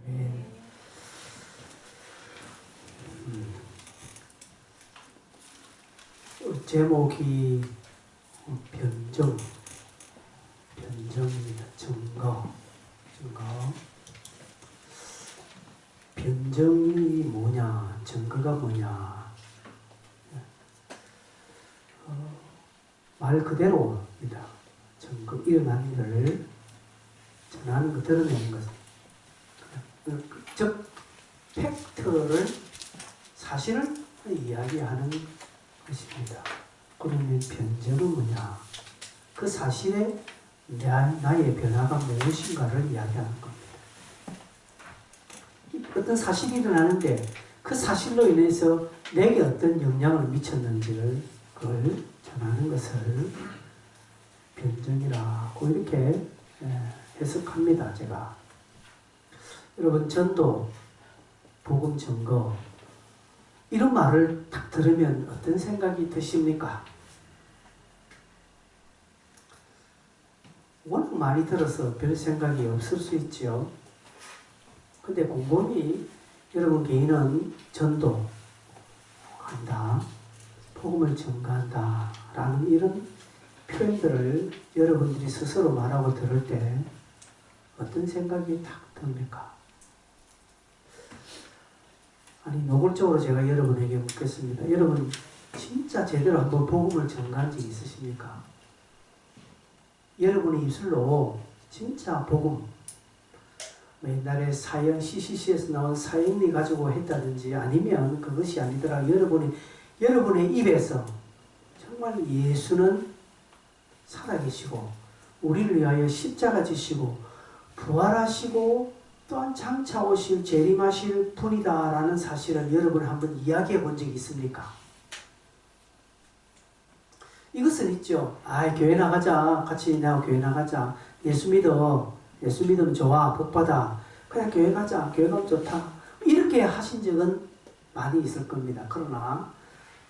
아멘. 제목이 변정입니다. 증거. 변정이 뭐냐, 증거가 뭐냐. 말 그대로입니다. 증거, 일어난 일을 전하는 것, 드러내는 것. 즉, 팩트를, 사실을 이야기하는 것입니다. 그러면 변정은 뭐냐? 그 사실에 나의 변화가 무엇인가를 이야기하는 겁니다. 어떤 사실이 일어나는데 그 사실로 인해서 내게 어떤 영향을 미쳤는지를 그걸 전하는 것을 변정이라고 이렇게 해석합니다. 제가. 여러분, 전도, 복음 증거, 이런 말을 딱 들으면 어떤 생각이 드십니까? 워낙 많이 들어서 별 생각이 없을 수 있죠. 근데 곰곰이 여러분 개인은 전도한다, 복음을 전가한다 라는 이런 표현들을 여러분들이 스스로 말하고 들을 때 어떤 생각이 딱 듭니까? 아니, 노골적으로 제가 여러분에게 묻겠습니다. 여러분 진짜 제대로 한번 복음을 전가한 적이 있으십니까? 여러분의 입술로 진짜 복음, 옛날에 사형, CCC에서 나온 사형리 가지고 했다든지 아니면 그것이 아니더라 여러분의 입에서 정말 예수는 살아계시고 우리를 위하여 십자가 지시고 부활하시고 또한 장차 오실 재림하실 분이다 라는 사실을 여러분 한번 이야기해 본 적이 있습니까? 이것은 있죠. 교회 나가자. 같이 나와 교회 나가자. 예수 믿어. 예수 믿으면 좋아. 복받아. 그냥 교회 가자. 교회 가면 좋다. 이렇게 하신 적은 많이 있을 겁니다. 그러나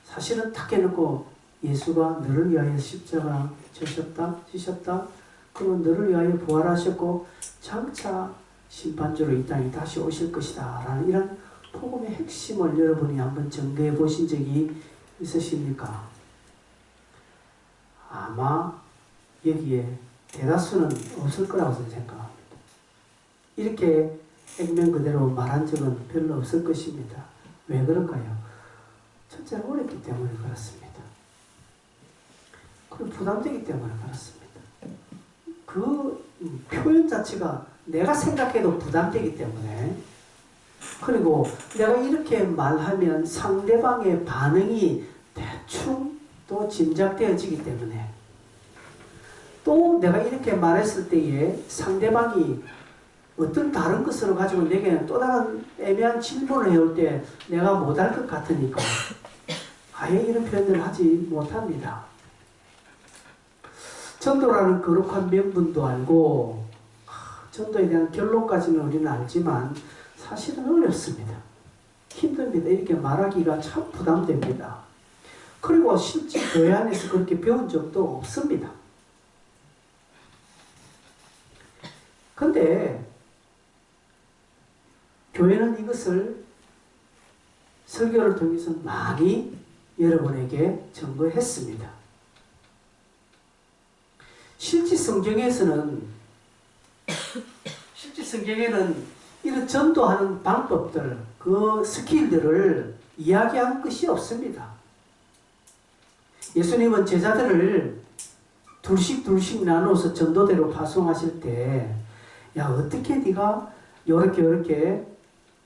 사실은 딱 해놓고 예수가 너를 위하여 십자가 지셨다. 그러면 너를 위하여 부활하셨고 장차 심판주로 이 땅에 다시 오실 것이다 라는 이런 복음의 핵심을 여러분이 한번 전개해 보신 적이 있으십니까? 아마 여기에 대다수는 없을 거라고 생각합니다. 이렇게 액면 그대로 말한 적은 별로 없을 것입니다. 왜 그럴까요? 첫째로 어렵기 때문에 그렇습니다. 그리고 부담되기 때문에 그렇습니다. 그 표현 자체가 내가 생각해도 부담되기 때문에, 그리고 내가 이렇게 말하면 상대방의 반응이 대충 또 짐작되어지기 때문에, 또 내가 이렇게 말했을 때에 상대방이 어떤 다른 것으로 가지고 내게 또 다른 애매한 질문을 해올 때 내가 못할 것 같으니까 아예 이런 표현을 하지 못합니다. 전도라는 거룩한 명분도 알고 전도에 대한 결론까지는 우리는 알지만 사실은 어렵습니다. 힘듭니다. 이렇게 말하기가 참 부담됩니다. 그리고 실제 교회 안에서 그렇게 배운 적도 없습니다. 근데 교회는 이것을 설교를 통해서 많이 여러분에게 증거했습니다. 실제 성경에는 이런 전도하는 방법들, 그 스킬들을 이야기한 것이 없습니다. 예수님은 제자들을 둘씩 나눠서 전도대로 파송하실 때, 야, 어떻게 네가 요렇게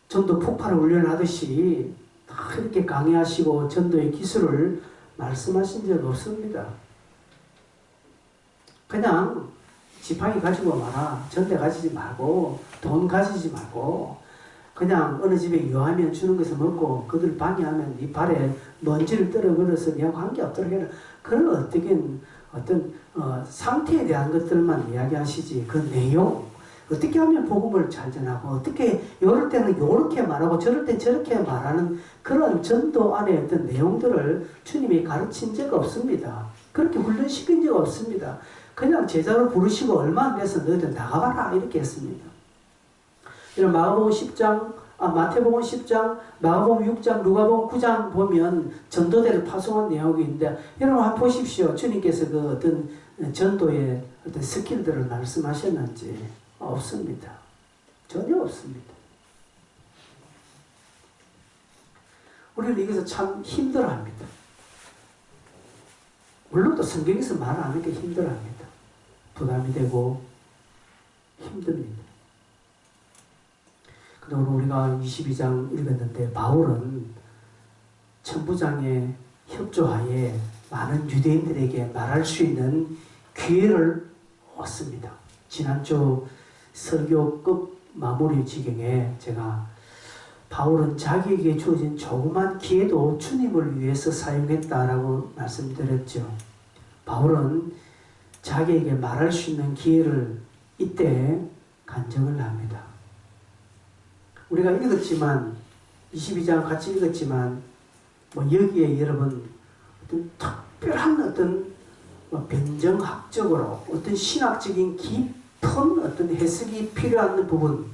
전도 폭발을 훈련하듯이 다 이렇게 강의하시고 전도의 기술을 말씀하신 적 없습니다. 그냥 지팡이 가지고 마라. 전대 가지지 말고 돈 가지지 말고 그냥 어느 집에 유하면 주는 것을 먹고 그들 방해하면 네 발에 먼지를 떨어버려서 네하고 관계없도록 해라. 그런 어떤 상태에 대한 것들만 이야기하시지 그 내용, 어떻게 하면 복음을 잘 전하고 어떻게 이럴 때는 이렇게 말하고 저럴 때 저렇게 말하는 그런 전도 안에 어떤 내용들을 주님이 가르친 적 없습니다. 그렇게 훈련시킨 적 없습니다. 그냥 제자로 부르시고 얼마 안 돼서 너희들 나가봐라 이렇게 했습니다. 이런 마태복음 10장, 마가복음 6장, 누가복음 9장 보면 전도대를 파송한 내용이 있는데 여러분 한번 보십시오. 주님께서 그 어떤 전도의 어떤 스킬들을 말씀하셨는지 없습니다. 전혀 없습니다. 우리는 이것을 참 힘들어합니다. 물론 또 성경에서 말 안 하는 게 힘들어합니다. 부담이 되고 힘듭니다. 근데 오늘 우리가 22장 읽었는데 바울은 천부장의 협조하에 많은 유대인들에게 말할 수 있는 기회를 얻습니다. 지난주 설교 끝 마무리 지경에 제가 바울은 자기에게 주어진 조그만 기회도 주님을 위해서 사용했다라고 말씀드렸죠. 바울은 자기에게 말할 수 있는 기회를 이때 간증을 합니다. 우리가 읽었지만 22장 같이 읽었지만 여기에 여러분 어떤 특별한 어떤 변정학적으로 어떤 신학적인 깊은 어떤 해석이 필요한 부분,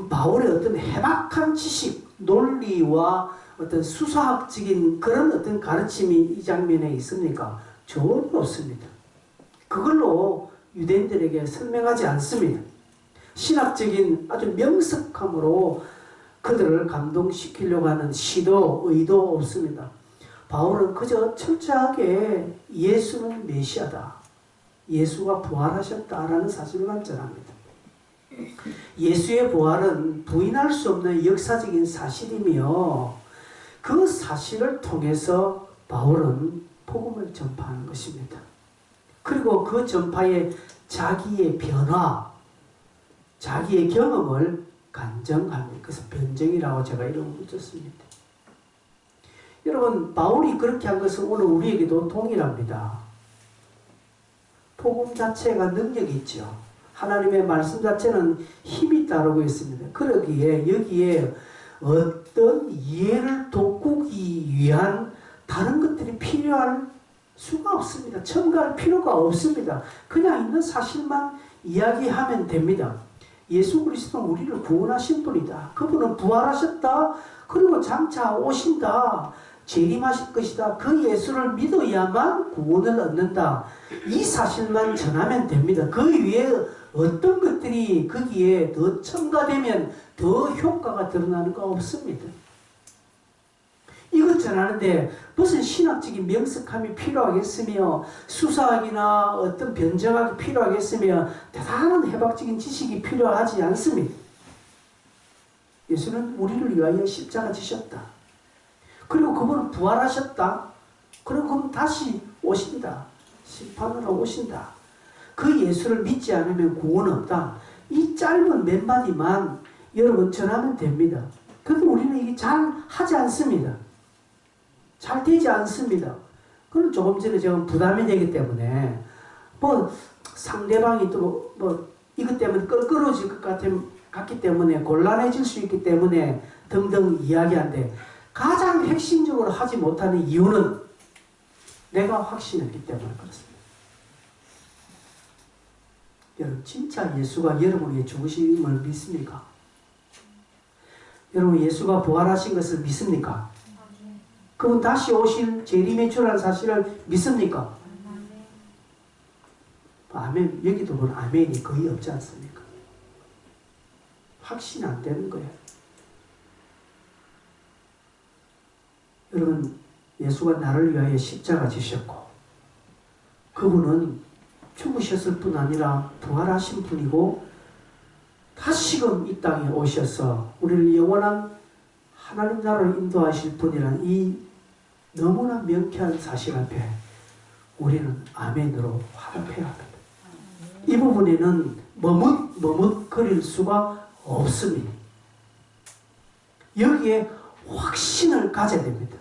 바울의 어떤 해박한 지식, 논리와 어떤 수사학적인 그런 어떤 가르침이 이 장면에 있습니까? 전혀 없습니다. 그걸로 유대인들에게 설명하지 않습니다. 신학적인 아주 명석함으로 그들을 감동시키려고 하는 시도, 의도 없습니다. 바울은 그저 철저하게 예수는 메시아다, 예수가 부활하셨다라는 사실만 전합니다. 예수의 부활은 부인할 수 없는 역사적인 사실이며 그 사실을 통해서 바울은 복음을 전파하는 것입니다. 그리고 그 전파에 자기의 변화, 자기의 경험을 간증합니다. 그래서 변증이라고 제가 이름을 붙였습니다. 여러분, 바울이 그렇게 한 것은 오늘 우리에게도 동일합니다. 복음 자체가 능력이 있죠. 하나님의 말씀 자체는 힘이 따르고 있습니다. 그러기에 여기에 어떤 이해를 돋구기 위한 다른 것들이 필요할 수가 없습니다. 첨가할 필요가 없습니다. 그냥 있는 사실만 이야기하면 됩니다. 예수 그리스도는 우리를 구원하신 분이다. 그분은 부활하셨다. 그리고 장차 오신다. 재림하실 것이다. 그 예수를 믿어야만 구원을 얻는다. 이 사실만 전하면 됩니다. 그 위에 어떤 것들이 거기에 더 첨가되면 더 효과가 드러나는 거 없습니다. 이것 전하는데 무슨 신학적인 명석함이 필요하겠으며 수사학이나 어떤 변정학이 필요하겠으며 대단한 해박적인 지식이 필요하지 않습니다. 예수는 우리를 위하여 십자가 지셨다. 그리고 그분은 부활하셨다. 그리고 그분 다시 오신다. 심판으로 오신다. 그 예수를 믿지 않으면 구원 없다. 이 짧은 몇 마디만 여러분 전하면 됩니다. 그런데 우리는 이게 잘 하지 않습니다. 잘 되지 않습니다. 그건 조금 전에 제가 부담이 되기 때문에 상대방이 또 이것 때문에 끌어질 것 같기 때문에 곤란해질 수 있기 때문에 등등 이야기하는데 가장 핵심적으로 하지 못하는 이유는 내가 확신했기 때문에 그렇습니다. 여러분, 진짜 예수가 여러분을 위해 죽으심을 믿습니까? 여러분, 예수가 부활하신 것을 믿습니까? 그분 다시 오실 재림의 주라는 사실을 믿습니까? 아멘. 여기도 보면 아멘이 거의 없지 않습니까? 확신이 안 되는 거예요. 여러분, 예수가 나를 위하여 십자가 지셨고 그분은 죽으셨을 뿐 아니라 부활하신 분이고 다시금 이 땅에 오셔서 우리를 영원한 하나님 나라로 인도하실 분이라는 이 너무나 명쾌한 사실 앞에 우리는 아멘으로 화답해야 합니다. 이 부분에는 머뭇거릴 수가 없습니다. 여기에 확신을 가져야 됩니다.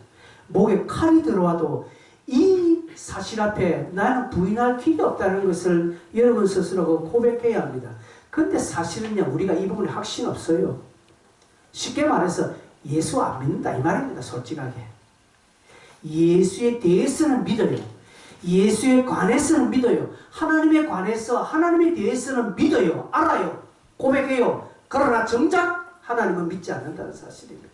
목에 칼이 들어와도 이 사실 앞에 나는 부인할 길이 없다는 것을 여러분 스스로 고백해야 합니다. 그런데 사실은요, 우리가 이 부분에 확신 없어요. 쉽게 말해서 예수 안 믿는다 이 말입니다. 솔직하게. 예수에 대해서는 믿어요. 예수에 관해서는 믿어요. 하나님에 관해서 하나님에 대해서는 믿어요. 알아요. 고백해요. 그러나 정작 하나님은 믿지 않는다는 사실입니다.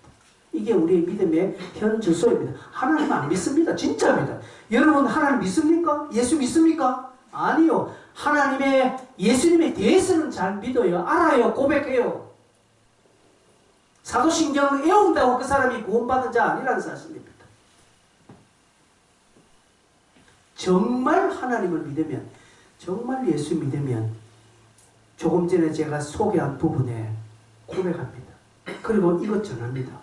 이게 우리의 믿음의 현 주소입니다. 하나님 안 믿습니다. 진짜입니다. 여러분 하나님 믿습니까? 예수 믿습니까? 아니요. 예수님에 대해서는 잘 믿어요. 알아요. 고백해요. 사도신경을 외운다고 그 사람이 구원받은 자 아니라는 사실입니다. 정말 하나님을 믿으면, 정말 예수 믿으면 조금 전에 제가 소개한 부분에 고백합니다. 그리고 이것 전합니다.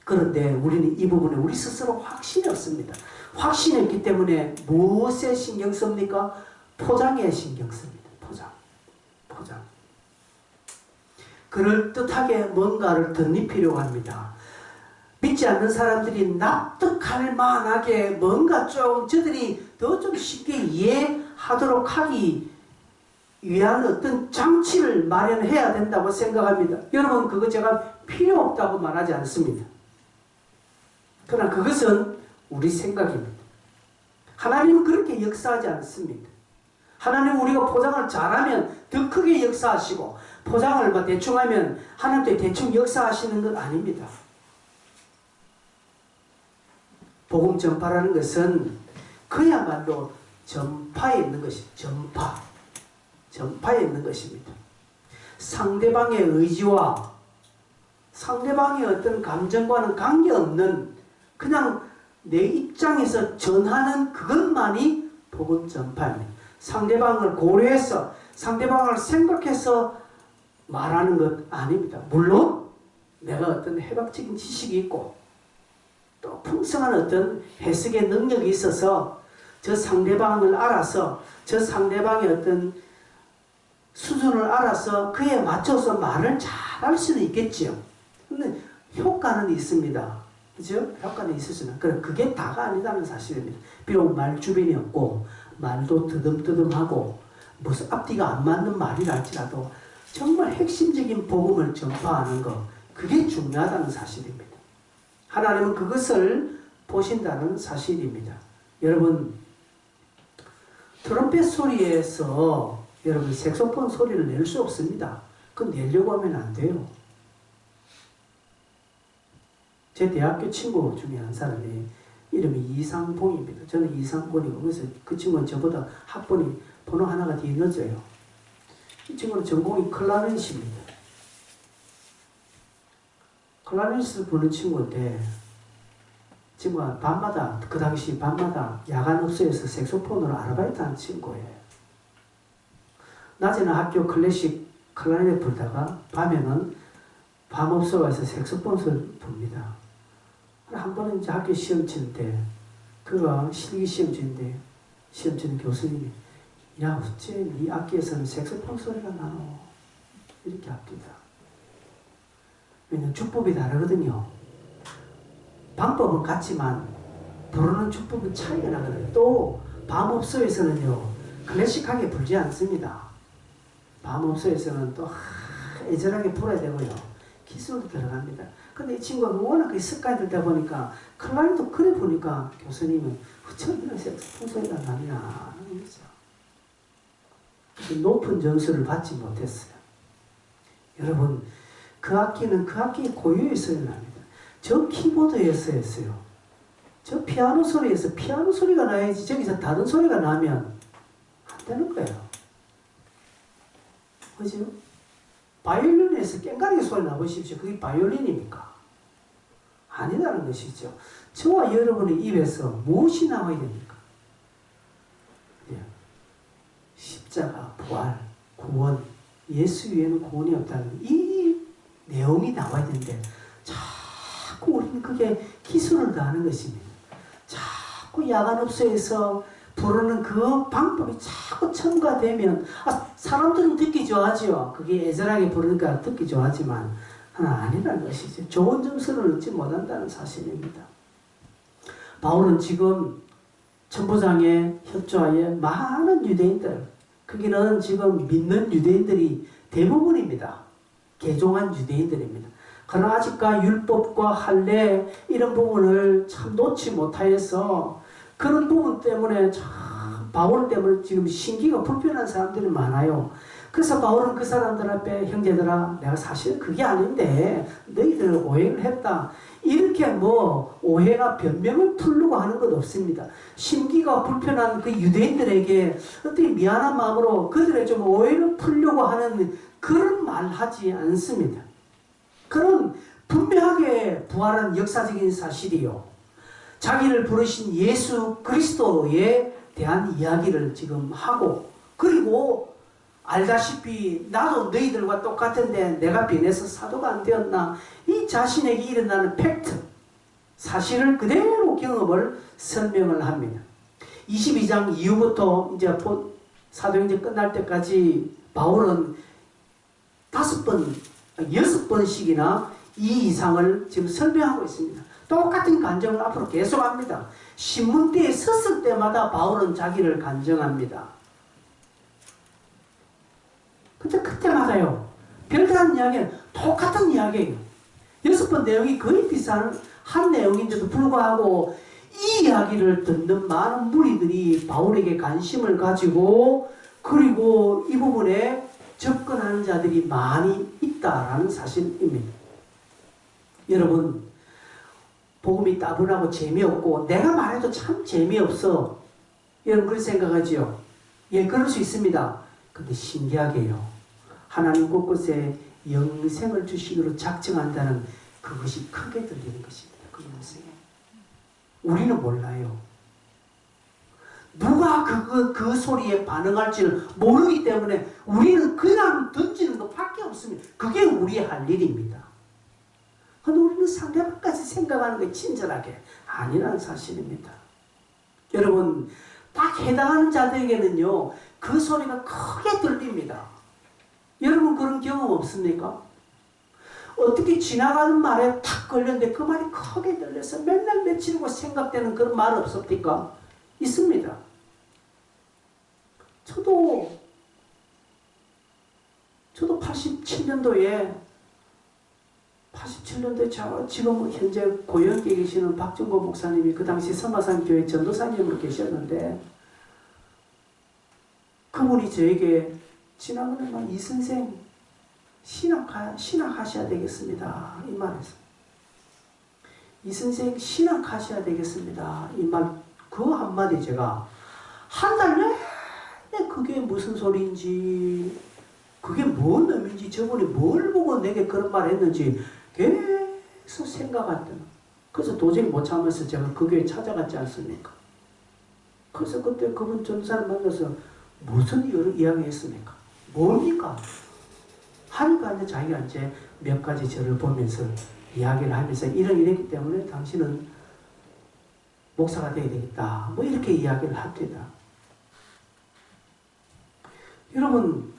그런데 우리는 이 부분에 우리 스스로 확신이 없습니다. 확신이 없기 때문에 무엇에 신경 씁니까? 포장에 신경 씁니다. 포장. 그럴듯하게 뭔가를 덧입히려고 합니다. 믿지 않는 사람들이 납득할 만하게 뭔가 좀 저들이 더 좀 쉽게 이해하도록 하기 위한 어떤 장치를 마련해야 된다고 생각합니다. 여러분 그거 제가 필요 없다고 말하지 않습니다. 그러나 그것은 우리 생각입니다. 하나님은 그렇게 역사하지 않습니다. 하나님은 우리가 포장을 잘하면 더 크게 역사하시고 포장을 대충 하면 하나님도 대충 역사하시는 건 아닙니다. 복음 전파라는 것은 그야말로 전파에 있는 것입니다. 전파에 있는 것입니다. 상대방의 의지와 상대방의 어떤 감정과는 관계없는 그냥 내 입장에서 전하는 그것만이 복음 전파입니다. 상대방을 고려해서 상대방을 생각해서 말하는 것 아닙니다. 물론 내가 어떤 해박적인 지식이 있고 또 풍성한 어떤 해석의 능력이 있어서 저 상대방을 알아서 저 상대방의 어떤 수준을 알아서 그에 맞춰서 말을 잘 할 수는 있겠지요. 근데 효과는 있습니다. 그죠? 효과는 있으시나. 그게 다가 아니다는 사실입니다. 비록 말 주변이 없고 말도 뜨듬뜨듬하고 무슨 앞뒤가 안 맞는 말이라 할지라도 정말 핵심적인 복음을 전파하는 것, 그게 중요하다는 사실입니다. 하나님은 그것을 보신다는 사실입니다. 여러분 트럼펫 소리에서 여러분 색소폰 소리를 낼 수 없습니다. 그건 내려고 하면 안 돼요. 제 대학교 친구 중에 한 사람이 이름이 이상봉입니다. 저는 이상권이고 그래서 그 친구는 저보다 학번이 번호 하나가 뒤에 늦어요. 이 친구는 전공이 클라리넷입니다. 클라리넷을 부르는 친구인데 친구가 밤마다 그 당시 밤마다 야간업소에서 색소폰으로 아르바이트하는 친구예요. 낮에는 학교 클래식 클라리넷 불다가 밤에는 밤업소 가서 색소폰을 붑니다. 한 번은 이제 학교 시험 치는데 그가 실기 시험 치는데 시험 치는 교수님이 야 어째 네 악기에서는 색소폰 소리가 나노 이렇게 합니다. 왜냐면 주법이 다르거든요. 방법은 같지만 부르는 주법은 차이가 나거든요. 또 밤업소에서는요 클래식하게 불지 않습니다. 밤업소에서는 또 애절하게 불어야 되고요. 기술도 들어갑니다. 근데 이 친구가 워낙 그 습관이 들다 보니까 클라리넷도 그래 보니까 교수님은 어쩜 이런 색소폰 소리가 나냐 하는 거죠. 높은 점수를 받지 못했어요. 여러분 그 악기는 그 악기의 고유에서야 납니다. 저 키보드에서 했어요. 저 피아노 소리에서 피아노 소리가 나야지 저기서 다른 소리가 나면 안 되는 거예요. 그죠? 바이올린에서 깽가리 소리 나보십시오. 그게 바이올린입니까? 아니라는 것이죠. 저와 여러분의 입에서 무엇이 나와야 됩니까? 십자가, 부활, 구원, 예수 외에는 구원이 없다는 이 내용이 나와야 되는데 자꾸 우리는 그게 기술을 다하는 것입니다. 자꾸 야간업소에서 부르는 그 방법이 자꾸 첨가되면 사람들은 듣기 좋아하죠. 그게 애절하게 부르니까 듣기 좋아하지만 아니라는 것이죠. 좋은 점수를 얻지 못한다는 사실입니다. 바울은 지금 천부장에 협조하여 많은 유대인들, 거기는 지금 믿는 유대인들이 대부분입니다. 개종한 유대인들입니다. 그러나 아직까 율법과 할례 이런 부분을 참 놓지 못하여서 그런 부분 때문에 참 바울 때문에 지금 신기가 불편한 사람들이 많아요. 그래서 바울은 그 사람들 앞에 형제들아 내가 사실 그게 아닌데 너희들 오해를 했다. 이렇게 뭐 오해나 변명을 풀려고 하는 것 없습니다. 심기가 불편한 그 유대인들에게 어떻게 미안한 마음으로 그들의 좀 오해를 풀려고 하는 그런 말 하지 않습니다. 그런 분명하게 부활한 역사적인 사실이요. 자기를 부르신 예수 그리스도에 대한 이야기를 지금 하고 그리고 알다시피 나도 너희들과 똑같은데 내가 변해서 사도가 안 되었나 이 자신에게 일어나는 팩트 사실을 그대로 경험을 설명을 합니다. 22장 이후부터 이제 사도행전 끝날 때까지 바울은 6번씩이나 이 이상을 지금 설명하고 있습니다. 똑같은 간증을 앞으로 계속합니다. 신문대에 섰을 때마다 바울은 자기를 간증합니다. 근데 그때마다요. 별다른 이야기는 똑같은 이야기예요. 6번 내용이 거의 비슷한 한 내용인데도 불구하고 이 이야기를 듣는 많은 무리들이 바울에게 관심을 가지고 그리고 이 부분에 접근하는 자들이 많이 있다라는 사실입니다. 여러분 복음이 따분하고 재미없고 내가 말해도 참 재미없어. 여러분 그렇게 생각하지요? 예, 그럴 수 있습니다. 근데 신기하게요. 하나님 곳곳에 영생을 주시기로 작정한다는 그것이 크게 들리는 것입니다. 그 영생에. 우리는 몰라요. 누가 그 소리에 반응할지를 모르기 때문에 우리는 그냥 던지는 것밖에 없습니다. 그게 우리의 할 일입니다. 근데 우리는 상대방까지 생각하는 게 친절하게 아니라는 사실입니다. 여러분 딱 해당하는 자들에게는요. 그 소리가 크게 들립니다. 여러분 그런 경험 없습니까? 어떻게 지나가는 말에 탁 걸렸는데 그 말이 크게 들려서 맨날 며칠이고 생각되는 그런 말 없습니까? 있습니다. 저도 87년도에 지금 현재 고영에 계시는 박정보 목사님이 그 당시 서마산 교회 전도사님으로 계셨는데 그분이 저에게 지나가는 말 이 선생 신학하셔야 되겠습니다. 이 말했어요. 이 선생 신학하셔야 되겠습니다. 이 말 그 한마디 제가 한 달 내내 그게 무슨 소리인지 그게 뭔 의미인지 저분이 뭘 보고 내게 그런 말 했는지 계속 생각했더니 그래서 도저히 못 참아서 제가 그 교회 찾아갔지 않습니까? 그래서 그때 그분 전사를 만나서 무슨 이야기 했습니까? 뭡니까? 하니까 이제 자기가 이제 몇 가지 저를 보면서 이야기를 하면서 이랬기 때문에 당신은 목사가 되어야 되겠다. 뭐 이렇게 이야기를 합니다. 여러분,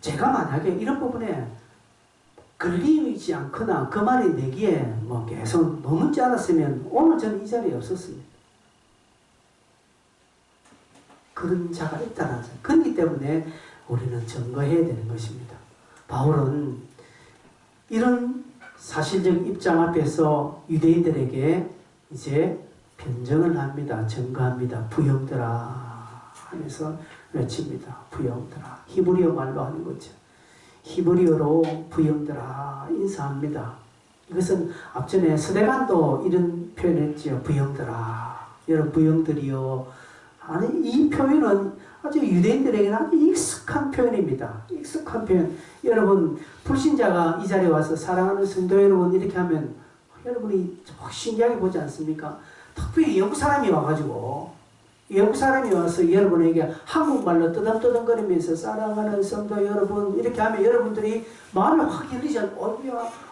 제가 만약에 이런 부분에 걸리지 않거나 그 말이 내기에 뭐 계속 머문지 않았으면 오늘 저는 이 자리에 없었습니다. 그런 자가 있다는 점. 그렇기 때문에 우리는 증거해야 되는 것입니다. 바울은 이런 사실적 입장 앞에서 유대인들에게 이제 변정을 합니다. 증거합니다. 부형들아 하면서 외칩니다. 부형들아. 히브리어 말로 하는 거죠. 히브리어로 부형들아 인사합니다. 이것은 앞전에 스데반도 이런 표현했죠. 부형들아. 여러분 부형들이요. 아니 이 표현은 아주 유대인들에게는 아주 익숙한 표현입니다. 익숙한 표현. 여러분 불신자가 이 자리에 와서 사랑하는 성도 여러분 이렇게 하면 여러분이 신기하게 보지 않습니까? 특별히 영국 사람이 와가지고 영국 사람이 와서 여러분에게 한국말로 뜨담뜨담거리면서 사랑하는 성도 여러분 이렇게 하면 여러분들이 마음이 확 열리지 않고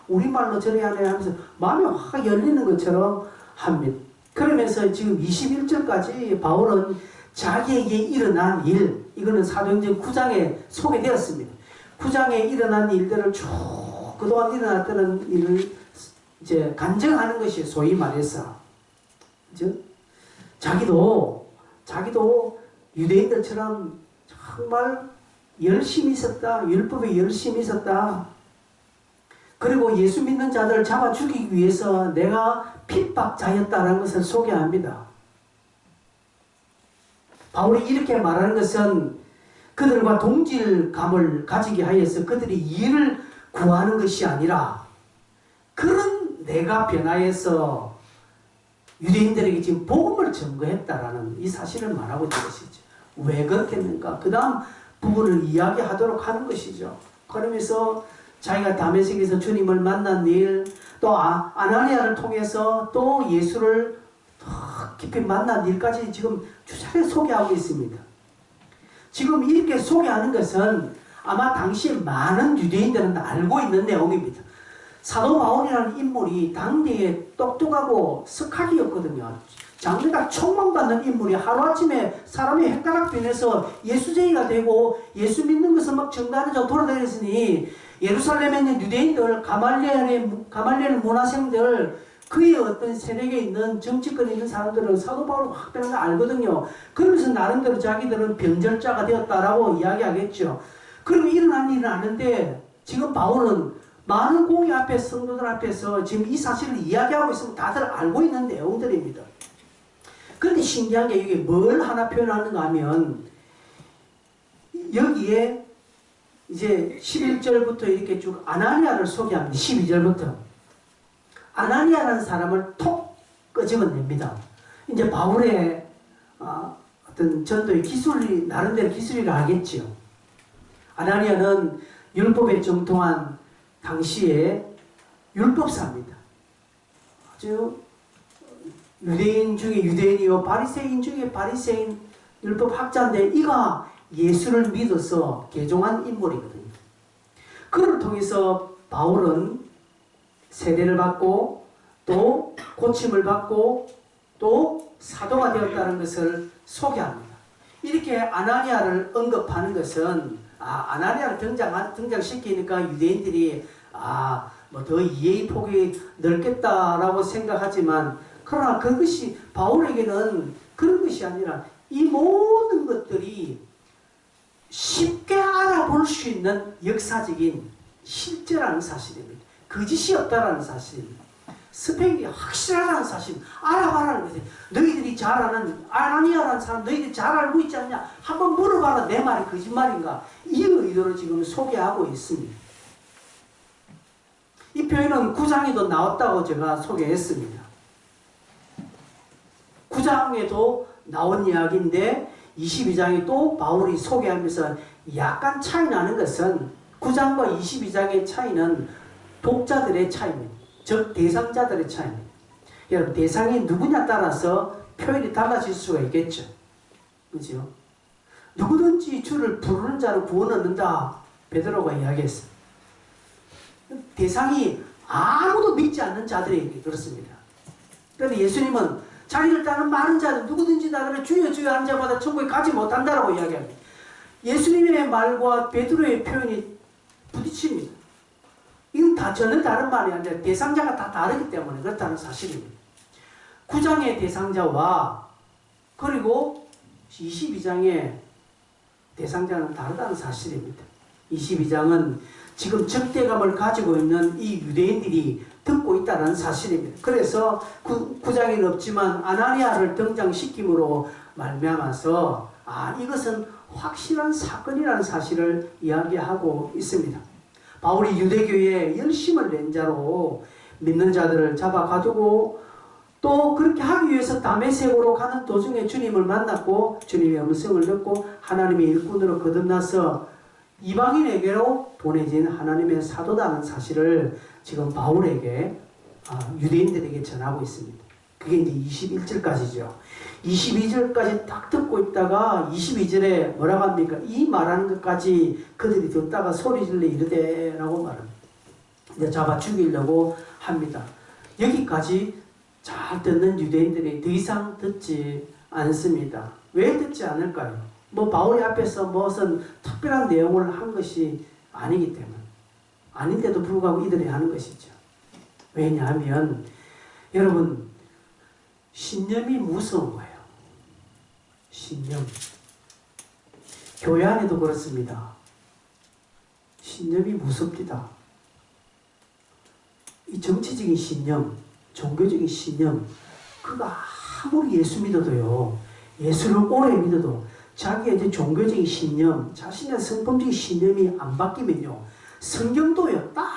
우리말로 저래 하네 하면서 마음이 확 열리는 것처럼 합니다. 그러면서 지금 21절까지 바울은 자기에게 일어난 일, 이거는 사도행전 9장에 소개되었습니다. 9장에 일어난 일들을 쭉 그동안 일어났던 일을 이제 간증하는 것이 소위 말해서 그죠? 자기도 유대인들처럼 정말 열심히 있었다. 율법에 열심히 있었다. 그리고 예수 믿는 자들을 잡아 죽이기 위해서 내가 핍박자였다라는 것을 소개합니다. 바울이 이렇게 말하는 것은 그들과 동질감을 가지게 하여서 그들이 이해를 구하는 것이 아니라 그런 내가 변화해서 유대인들에게 지금 복음을 증거했다라는 이 사실을 말하고 있는 것이죠. 왜 그렇겠는가? 그 다음 부분을 이야기하도록 하는 것이죠. 그러면서 자기가 다메섹에서 주님을 만난 일, 또 아나니아를 통해서 또 예수를 더 깊이 만난 일까지 지금 주차례 소개하고 있습니다. 지금 이렇게 소개하는 것은 아마 당시에 많은 유대인들은 알고 있는 내용입니다. 사도 바울이라는 인물이 당대에 똑똑하고 석학이었거든요. 장래가 촉망받는 인물이 하루아침에 사람의 헷가락 변해서 예수쟁이가 되고 예수 믿는 것을 막 증거하면서 돌아다녔으니 예루살렘에 있는 유대인들, 가말리엘 문화생들, 그의 어떤 세력에 있는 정치권에 있는 사람들은 사도 바울을 확 변한 걸 알거든요. 그러면서 나름대로 자기들은 변절자가 되었다라고 이야기하겠죠. 그리고 일어난 일은 아는데 지금 바울은 많은 공의 앞에 성도들 앞에서 지금 이 사실을 이야기하고 있으면 다들 알고 있는 내용들입니다. 그런데 신기한 게 이게 뭘 하나 표현하는가 하면 여기에 이제 11절부터 이렇게 쭉 아나니아를 소개합니다. 12절부터. 아나니아라는 사람을 톡 끄집어냅니다. 이제 바울의 어떤 전도의 기술이, 나름대로 기술이라 하겠지요. 아나니아는 율법에 정통한 당시의 율법사입니다. 아주 유대인 중에 유대인이요, 바리새인 중에 바리새인 율법학자인데 이가 예수를 믿어서 개종한 인물이거든요. 그를 통해서 바울은 세례를 받고 또 고침을 받고 또 사도가 되었다는 것을 소개합니다. 이렇게 아나니아를 언급하는 것은 아나니아를 등장시키니까 유대인들이 뭐 더 이해의 폭이 넓겠다라고 생각하지만 그러나 그것이 바울에게는 그런 것이 아니라 이 모든 것들이 쉽게 알아볼 수 있는 역사적인 실제라는 사실입니다. 거짓이 없다라는 사실입니다. 스펙이 확실하다는 사실, 알아봐라는 거죠. 너희들이 잘 아는 아나니아라는 사람 너희들이 잘 알고 있지 않냐? 한번 물어봐라. 내 말이 거짓말인가? 이 의도로 지금 소개하고 있습니다. 이 표현은 9장에도 나왔다고 제가 소개했습니다. 9장에도 나온 이야기인데 22장에 또 바울이 소개하면서 약간 차이 나는 것은 9장과 22장의 차이는 독자들의 차이입니다. 즉 대상자들의 차이입니다. 여러분 대상이 누구냐 따라서 표현이 달라질 수가 있겠죠. 그렇죠? 누구든지 주를 부르는 자로 구원 얻는다. 베드로가 이야기했습니다. 대상이 아무도 믿지 않는 자들에게 그렇습니다. 그런데 예수님은 자기를 따르는 많은 자들 누구든지 나를 주여 주여 한 자마다 천국에 가지 못한다라고 이야기합니다. 예수님의 말과 베드로의 표현이 부딪힙니다. 이건 다 전혀 다른 말이 아니라 대상자가 다 다르기 때문에 그렇다는 사실입니다. 9장의 대상자와 그리고 22장의 대상자는 다르다는 사실입니다. 22장은 지금 적대감을 가지고 있는 이 유대인들이 듣고 있다는 사실입니다. 그래서 9장에는 없지만 아나니아를 등장시킴으로 말미암아서 이것은 확실한 사건이라는 사실을 이야기하고 있습니다. 바울이 유대교회에 열심을 낸 자로 믿는 자들을 잡아가지고 또 그렇게 하기 위해서 다메섹으로 가는 도중에 주님을 만났고 주님의 음성을 듣고 하나님의 일꾼으로 거듭나서 이방인에게로 보내진 하나님의 사도다는 사실을 지금 바울에게 유대인들에게 전하고 있습니다. 그게 이제 21절까지죠. 22절까지 딱 듣고 있다가 22절에 뭐라고 합니까? 이 말하는 것까지 그들이 듣다가 소리질러 이르되 라고 말합니다. 이제 잡아 죽이려고 합니다. 여기까지 잘 듣는 유대인들이 더 이상 듣지 않습니다. 왜 듣지 않을까요? 바울이 앞에서 무슨 특별한 내용을 한 것이 아니기 때문에. 아닌데도 불구하고 이들이 하는 것이죠. 왜냐하면 여러분 신념이 무서운 거예요. 신념. 교회 안에도 그렇습니다. 신념이 무섭니다. 이 정치적인 신념, 종교적인 신념, 그가 아무리 예수 믿어도요, 예수를 오래 믿어도 자기의 이제 종교적인 신념, 자신의 성품적인 신념이 안 바뀌면요, 성경도요, 딱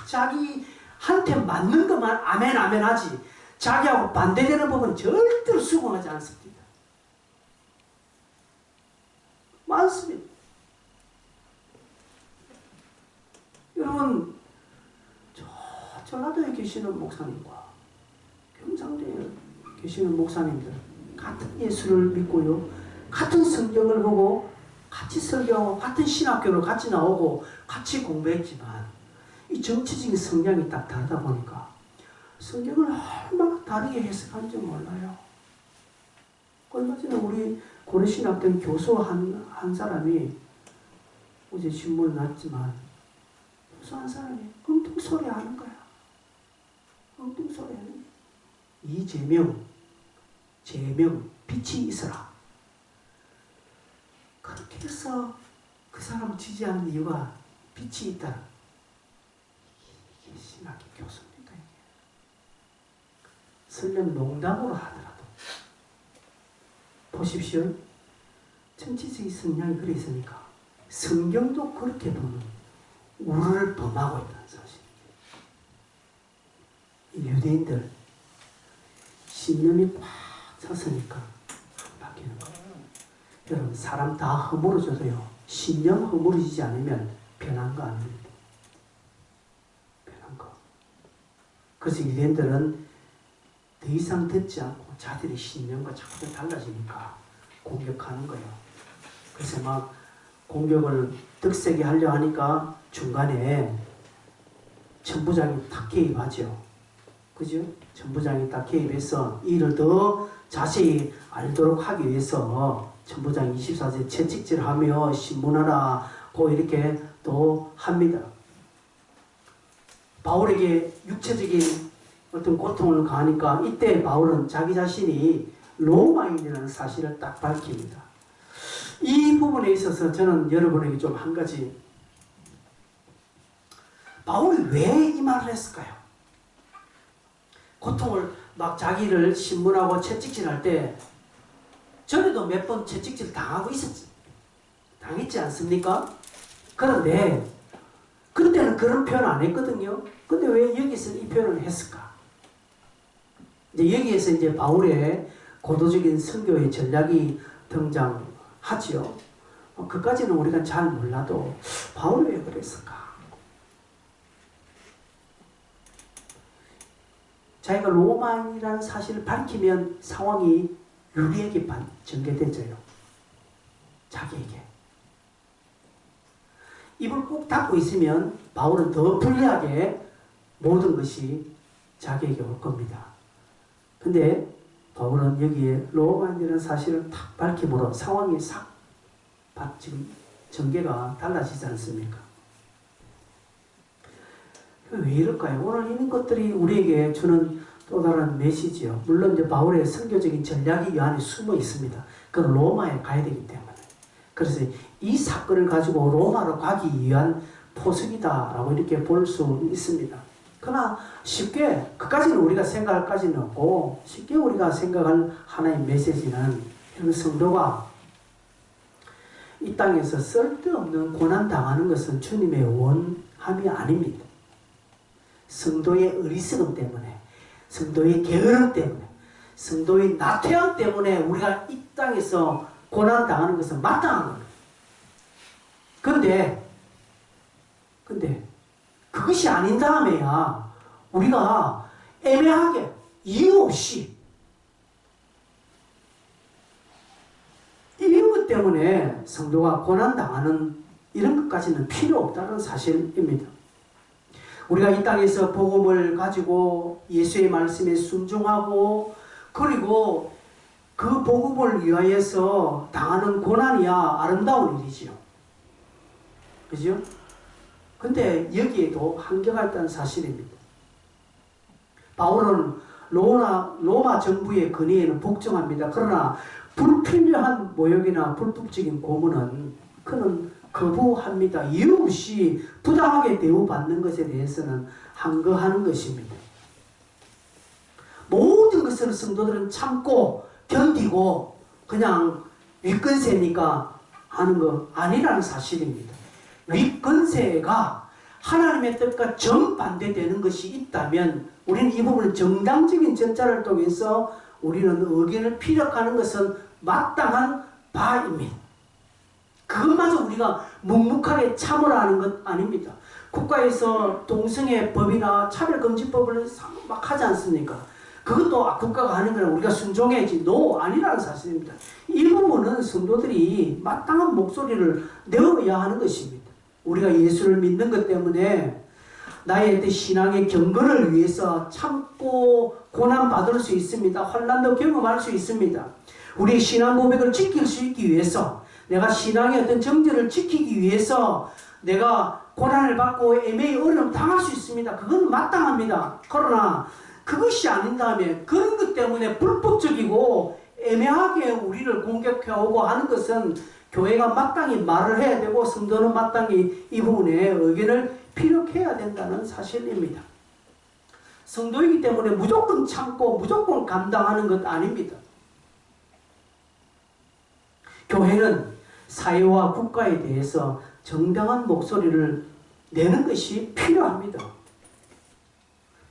자기한테 맞는 것만 아멘 아멘 하지, 자기하고 반대되는 부분은 절대로 수긍하지 않습니다. 많습니다. 여러분, 전라도에 계시는 목사님과 경상도에 계시는 목사님들 같은 예수를 믿고요, 같은 성경을 보고 같이 설교하고 같은 신학교를 같이 나오고 같이 공부했지만 이 정치적인 성향이 딱 다르다 보니까 성경을 얼마나 다르게 해석하는지 몰라요. 얼마 전에 우리 고려신학교 교수 한 사람이 어제 신문을 났지만, 교수 한 사람이 엉뚱소리 하는 거야. 엉뚱소리 하는 거야. 이재명, 재명, 빛이 있어라. 그렇게 해서 그 사람을 지지하는 이유가 빛이 있다. 이게 신학의 교수입니까? 이게. 설령 농담으로 하더라도 보십시오. 정치적인 성향이 그래 있으니까 성경도 그렇게 보는 우를 범하고 있다는 사실. 이 유대인들 신념이 꽉 찼으니까 바뀌는 거예요. 여러분, 사람 다 허물어져도요, 신념 허물어지지 않으면 변한 거 아닙니다. 변한 거. 그래서 유대인들은 더 이상 듣지 않고 자들의 신념과 자꾸 달라지니까 공격하는 거예요. 그래서 막 공격을 득세게 하려 하니까 중간에 천부장이 탁 개입하죠. 그죠? 천부장이 딱 개입해서 이를 더 자세히 알도록 하기 위해서 천부장이 24세 채찍질하며 신문하라고 이렇게 또 합니다. 바울에게 육체적인 어떤 고통을 가하니까 이때 바울은 자기 자신이 로마인이라는 사실을 딱 밝힙니다. 이 부분에 있어서 저는 여러분에게 좀 한 가지, 바울이 왜 이 말을 했을까요? 고통을 막 자기를 신문하고 채찍질할 때 전에도 몇 번 채찍질 당했지 않습니까? 그런데 그때는 그런 표현 안 했거든요. 근데 왜 여기서 이 표현을 했을까? 이제 여기에서 이제 바울의 고도적인 선교의 전략이 등장하지요. 그까지는 우리가 잘 몰라도 바울이 왜 그랬을까? 자기가 로마인이라는 사실을 밝히면 상황이 유리에게 전개되져요. 자기에게. 입을 꼭 닫고 있으면 바울은 더 불리하게 모든 것이 자기에게 올 겁니다. 근데 바울은 여기에 로마인이라는 사실을 탁 밝힘으로 상황이 지금 전개가 달라지지 않습니까? 왜 이럴까요? 오늘 이런 것들이 우리에게 주는 또 다른 메시지요. 물론 이제 바울의 선교적인 전략이 이 안에 숨어 있습니다. 그건 로마에 가야 되기 때문에. 그래서 이 사건을 가지고 로마로 가기 위한 포석이다라고 이렇게 볼 수 있습니다. 그러나 쉽게 그까지는 우리가 생각할 까지는 없고, 쉽게 우리가 생각할 하나의 메시지는 이런 성도가 이 땅에서 쓸데없는 고난 당하는 것은 주님의 원함이 아닙니다. 성도의 어리석음 때문에, 성도의 게으름 때문에, 성도의 나태함 때문에 우리가 이 땅에서 고난 당하는 것은 마땅한 겁니다. 근데 그것이 아닌 다음에야 우리가 애매하게 이유 없이 이런 것 때문에 성도가 고난 당하는 이런 것까지는 필요 없다는 사실입니다. 우리가 이 땅에서 복음을 가지고 예수의 말씀에 순종하고, 그리고 그 복음을 위하여서 당하는 고난이야 아름다운 일이지요. 그죠? 근데 여기에도 한계가 있다는 사실입니다. 바울은 로마 정부의 건의에는 복종합니다. 그러나 불필요한 모욕이나 불법적인 고문은 그는 거부합니다. 이유 없이 부당하게 대우받는 것에 대해서는 항거하는 것입니다. 모든 것을 성도들은 참고 견디고 그냥 윗건세니까 하는 거 아니라는 사실입니다. 윗건세가 하나님의 뜻과 정반대되는 것이 있다면 우리는 이 부분을 정당적인 절차를 통해서 우리는 의견을 피력하는 것은 마땅한 바입니다. 그것마저 우리가 묵묵하게 참으라 하는 것 아닙니다. 국가에서 동성애 법이나 차별금지법을 막 하지 않습니까? 그것도 국가가 하는 거라 우리가 순종해야지. 아니라는 사실입니다. 이 부분은 성도들이 마땅한 목소리를 내어야 하는 것입니다. 우리가 예수를 믿는 것 때문에 나의 신앙의 경건을 위해서 참고 고난받을 수 있습니다. 환난도 경험할 수 있습니다. 우리의 신앙 고백을 지킬 수 있기 위해서, 내가 신앙의 어떤 정절을 지키기 위해서 내가 고난을 받고 애매히 어려움 당할 수 있습니다. 그건 마땅합니다. 그러나 그것이 아닌 다음에 그런 것 때문에 불법적이고 애매하게 우리를 공격해오고 하는 것은 교회가 마땅히 말을 해야 되고 성도는 마땅히 이 부분에 의견을 피력해야 된다는 사실입니다. 성도이기 때문에 무조건 참고 무조건 감당하는 것 아닙니다. 교회는 사회와 국가에 대해서 정당한 목소리를 내는 것이 필요합니다.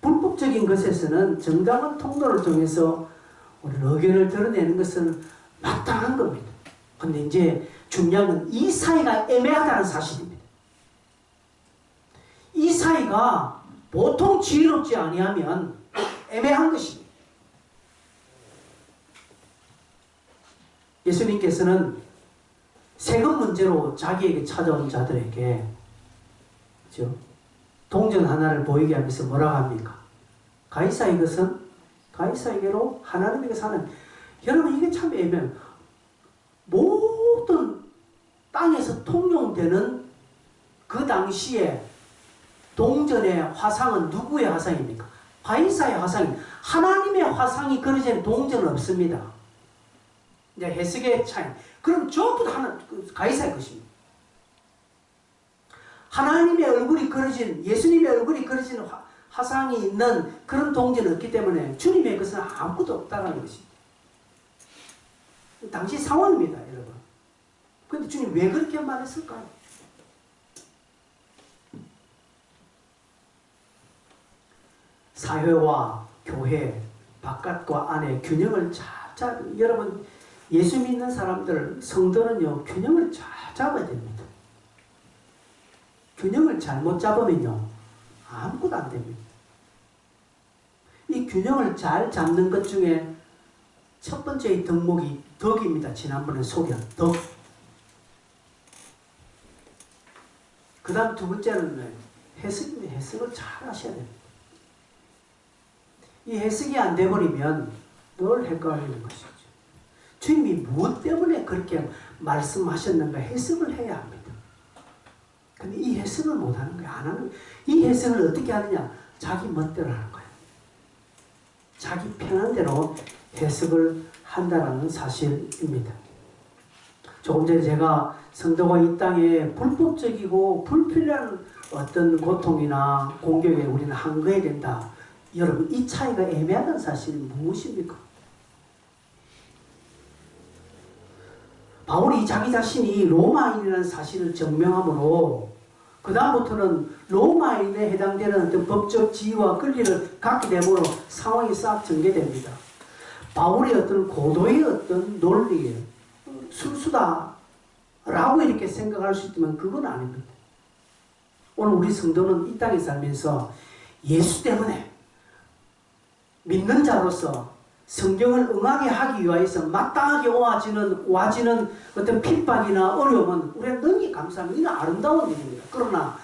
불법적인 것에서는 정당한 통로를 통해서 우리 의견을 드러내는 것은 마땅한 겁니다. 근데 이제 중요한 건 이 사이가 애매하다는 사실입니다. 이 사이가 보통 지혜롭지 아니하면 애매한 것입니다. 예수님께서는 세금 문제로 자기에게 찾아온 자들에게 그렇죠? 동전 하나를 보이게 하면서 뭐라고 합니까? 가이사의 것은 가이사에게로, 하나님에게 사는. 여러분 이게 참 애매해요. 모든 땅에서 통용되는 그 당시에 동전의 화상은 누구의 화상입니까? 가이사의 화상이. 하나님의 화상이 그려진 동전은 없습니다. 이제 해석의 차이. 그럼 전부 다 가이사의 것입니다. 하나님의 얼굴이 그려진, 예수님의 얼굴이 그려진 화상이 있는 그런 동전은 없기 때문에 주님의 것은 아무것도 없다는 것입니다. 당시 상황입니다, 여러분. 그런데 주님 왜 그렇게 말했을까요? 사회와 교회, 바깥과 안의 균형을 잘 여러분 예수 믿는 사람들, 성도는요 균형을 잘 잡아야 됩니다. 균형을 잘못 잡으면요 아무것도 안 됩니다. 이 균형을 잘 잡는 것 중에 첫 번째 덕목이 덕입니다. 지난번에 소개한 덕. 그 다음 두 번째는 해석입니다. 해석을 잘 하셔야 됩니다. 이 해석이 안 돼버리면 늘 헷갈리는 것이죠. 주님이 무엇 때문에 그렇게 말씀하셨는가 해석을 해야 합니다. 근데 이 해석을 못하는 거예요. 안 하는 거예요. 이 해석을 어떻게 하느냐? 자기 멋대로 하는 거예요. 자기 편한 대로 해석을 한다는 사실입니다. 조금 전에 제가 성도가 이 땅에 불법적이고 불필요한 어떤 고통이나 공격에 우리는 항거해야 된다. 여러분 이 차이가 애매하다는 사실이 무엇입니까? 바울이 자기 자신이 로마인이라는 사실을 증명함으로 그 다음부터는 로마인에 해당되는 어떤 법적 지위와 권리를 갖게 되므로 상황이 싹 전개됩니다. 바울의 어떤 고도의 어떤 논리에 순수다라고 이렇게 생각할 수 있지만 그건 아닙니다. 오늘 우리 성도는 이 땅에 살면서 예수 때문에 믿는 자로서 성경을 응하게 하기 위해서 마땅하게 와지는 어떤 핍박이나 어려움은 우리는 능히 감사합니다. 이는 아름다운 일입니다. 그러나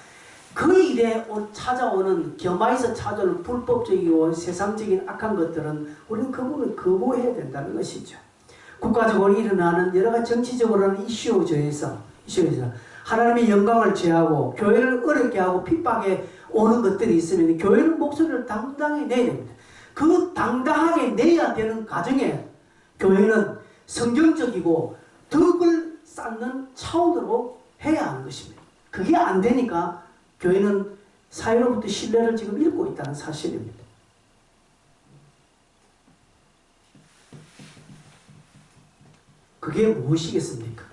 그 일에 찾아오는 겸하에서 찾아오는 불법적이고 세상적인 악한 것들은 우리는 그 부분을 거부해야 된다는 것이죠. 국가적으로 일어나는 여러 가지 정치적으로는 이슈에서 하나님의 영광을 제하고 교회를 어렵게 하고 핍박에 오는 것들이 있으면 교회는 목소리를 당당히 내야 됩니다. 그 당당하게 내야 되는 과정에 교회는 성경적이고 덕을 쌓는 차원으로 해야 하는 것입니다. 그게 안 되니까 교회는 사회로부터 신뢰를 지금 잃고 있다는 사실입니다. 그게 무엇이겠습니까?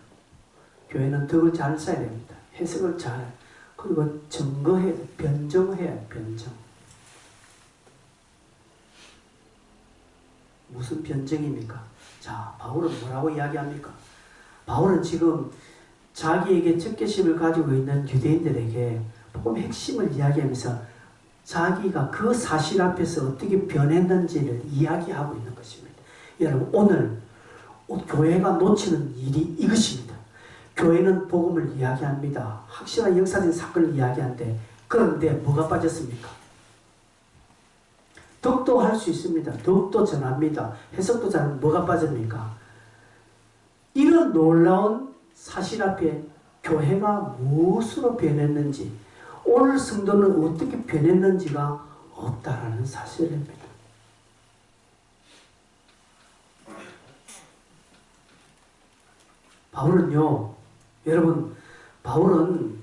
교회는 덕을 잘 써야 됩니다. 해석을 잘, 그리고 증거해야 돼. 변정해야 돼. 변정. 무슨 변정입니까? 자, 바울은 뭐라고 이야기합니까? 바울은 지금 자기에게 적개심을 가지고 있는 유대인들에게 복음 핵심을 이야기하면서 자기가 그 사실 앞에서 어떻게 변했는지를 이야기하고 있는 것입니다. 여러분, 오늘 교회가 놓치는 일이 이것입니다. 교회는 복음을 이야기합니다. 확실한 역사적인 사건을 이야기하는데, 그런데 뭐가 빠졌습니까? 덕도 할 수 있습니다. 덕도 전합니다. 해석도 잘하면 뭐가 빠집니까? 이런 놀라운 사실 앞에 교회가 무엇으로 변했는지, 오늘 성도는 어떻게 변했는지가 없다라는 사실입니다. 바울은요, 여러분, 바울은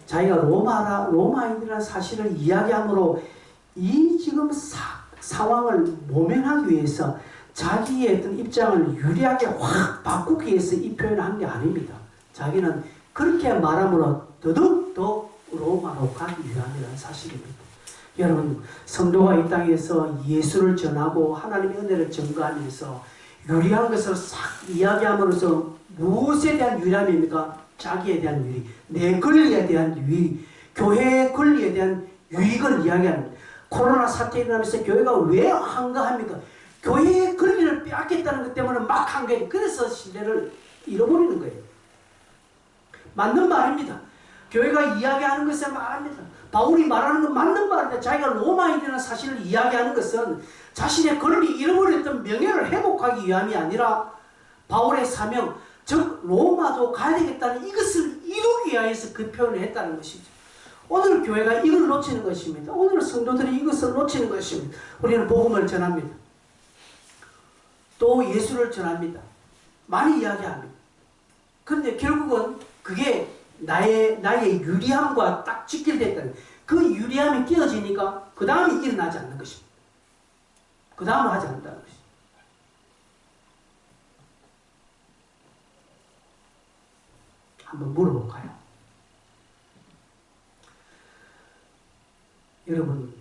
자기가 로마인이라는 사실을 이야기함으로 이 지금 상황을 모면하기 위해서 자기의 어떤 입장을 유리하게 확 바꾸기 위해서 이 표현을 한 게 아닙니다. 자기는 그렇게 말함으로 더더욱 로마로 가기 위함이라는 사실입니다. 여러분, 성도가 이 땅에서 예수를 전하고 하나님의 은혜를 증거하면서 유리한 것을 싹 이야기함으로써 무엇에 대한 유리함입니까? 자기에 대한 유리, 내 권리에 대한 유리, 교회의 권리에 대한 유익을 이야기하는. 코로나 사태 일어나면서 교회가 왜 한가합니까? 교회의 권리를 빼앗겠다는 것 때문에 막 한 거예요. 그래서 신뢰를 잃어버리는 거예요. 맞는 말입니다. 교회가 이야기하는 것에 말합니다. 바울이 말하는 건 맞는 말인데, 자기가 로마인이라는 사실을 이야기하는 것은 자신의 권리 잃어버렸던 명예를 회복하기 위함이 아니라 바울의 사명, 즉 로마도 가야 되겠다는 이것을 이루기 위해서 그 표현을 했다는 것이죠. 오늘 교회가 이걸 놓치는 것입니다. 오늘 성도들이 이것을 놓치는 것입니다. 우리는 복음을 전합니다. 또 예수를 전합니다. 많이 이야기합니다. 그런데 결국은 그게 나의 유리함과 딱 직결됐다는, 그 유리함이 깨어지니까 그 다음에 일어나지 않는 것입니다. 그 다음을 하지 않는다는 것입니다. 한번 물어볼까요? 여러분,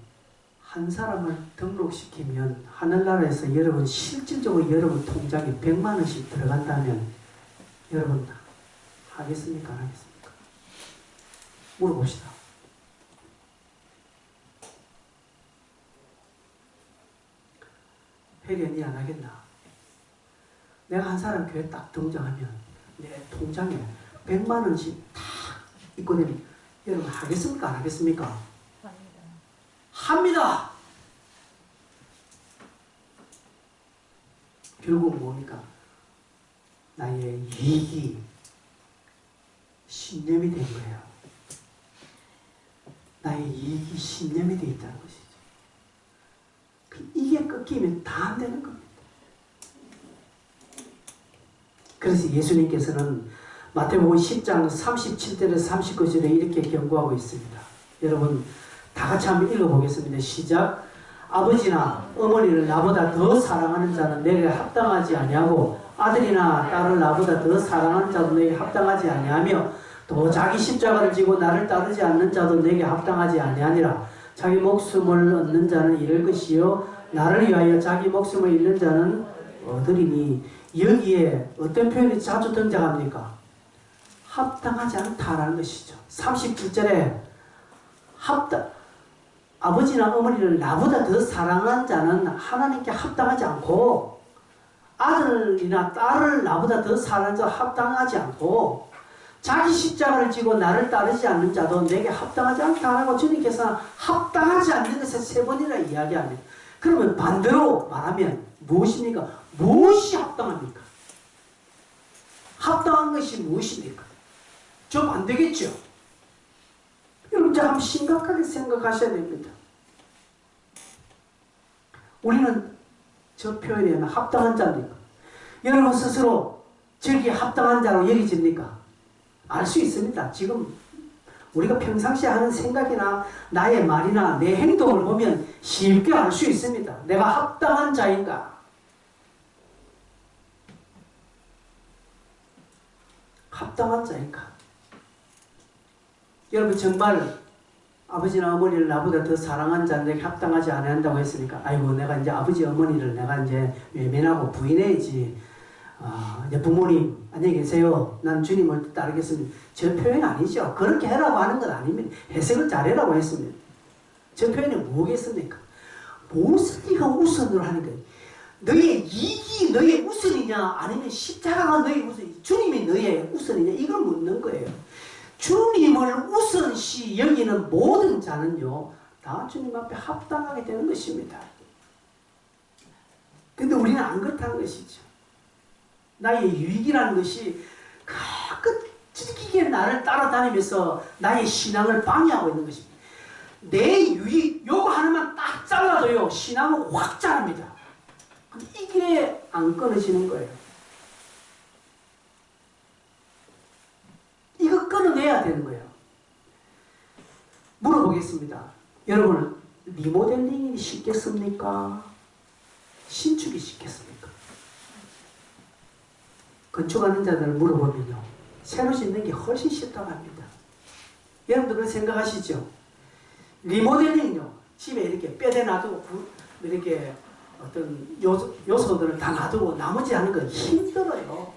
한 사람을 등록시키면 하늘나라에서 여러분 실질적으로 여러분 통장에 100만 원씩 들어간다면 여러분 하겠습니까? 안 하겠습니까? 물어봅시다. 회련이 안 하겠나? 내가 한 사람 교회 딱 등장하면 내 통장에 100만 원씩 딱 있거든요. 여러분 하겠습니까? 안 하겠습니까? 합니다. 결국 뭡니까? 나의 이익이 신념이 된 거예요. 나의 이익이 신념이 되어 있다는 것이죠. 이게 꺾이면 다 안 되는 겁니다. 그래서 예수님께서는 마태복음 10장 37절에서 39절에 이렇게 경고하고 있습니다. 여러분 다 같이 한번 읽어보겠습니다. 시작. 아버지나 어머니를 나보다 더 사랑하는 자는 내게 합당하지 아니하고 아들이나 딸을 나보다 더 사랑하는 자도 내게 합당하지 아니하며 또 자기 십자가를 지고 나를 따르지 않는 자도 내게 합당하지 아니하니라. 자기 목숨을 얻는 자는 잃을 것이요 나를 위하여 자기 목숨을 잃는 자는 얻으리니. 여기에 어떤 표현이 자주 등장합니까? 합당하지 않다라는 것이죠. 37절에 아버지나 어머니를 나보다 더 사랑하는 자는 하나님께 합당하지 않고 아들이나 딸을 나보다 더 사랑하는 자 합당하지 않고 자기 십자가를 지고 나를 따르지 않는 자도 내게 합당하지 않다라고 주님께서 합당하지 않는 것을 3번이나 이야기합니다. 그러면 반대로 말하면 무엇입니까? 무엇이 합당합니까? 합당한 것이 무엇입니까? 좀 안 되겠죠? 여러분 참 심각하게 생각하셔야 됩니다. 우리는 저 표현에 의하면 합당한 자입니까? 여러분 스스로 저기에 합당한 자로 여기집니까? 알 수 있습니다. 지금 우리가 평상시에 하는 생각이나 나의 말이나 내 행동을 보면 쉽게 알 수 있습니다. 내가 합당한 자인가? 합당한 자인가? 여러분 정말 아버지나 어머니를 나보다 더 사랑한 자인데 합당하지 않아야 한다고 했으니까 아이고 내가 이제 아버지 어머니를 내가 이제 외면하고 부인해야지. 이제 부모님 안녕히 계세요. 난 주님을 따르겠습니다. 저 표현 아니죠. 그렇게 해라고 하는 건 아닙니다. 해석을 잘해라고 했습니다. 저 표현이 뭐겠습니까? 무슨 네가 우선으로 하는 거예요. 너의 이익이 너의 우선이냐 아니면 십자가가 너의 우선이냐 주님이 너의 우선이냐 이걸 묻는 거예요. 주님을 우선시 여기는 모든 자는요 다 주님 앞에 합당하게 되는 것입니다. 근데 우리는 안 그렇다는 것이죠. 나의 유익이라는 것이 끈질기게 나를 따라다니면서 나의 신앙을 방해하고 있는 것입니다. 내 유익 요거 하나만 딱 잘라도요 신앙은 확 자랍니다. 이게 안 끊어지는 거예요. 이거 끊어내야 되는 거예요. 물어보겠습니다. 여러분 리모델링이 쉽겠습니까? 신축이 쉽겠습니까? 건축하는 자들을 물어보면요 새로 짓는 게 훨씬 쉽다고 합니다. 여러분들 그렇게 생각하시죠? 리모델링요 집에 이렇게 뼈대 놔두고 이렇게 어떤 요소들을 다 놔두고 나머지 하는 건 힘들어요.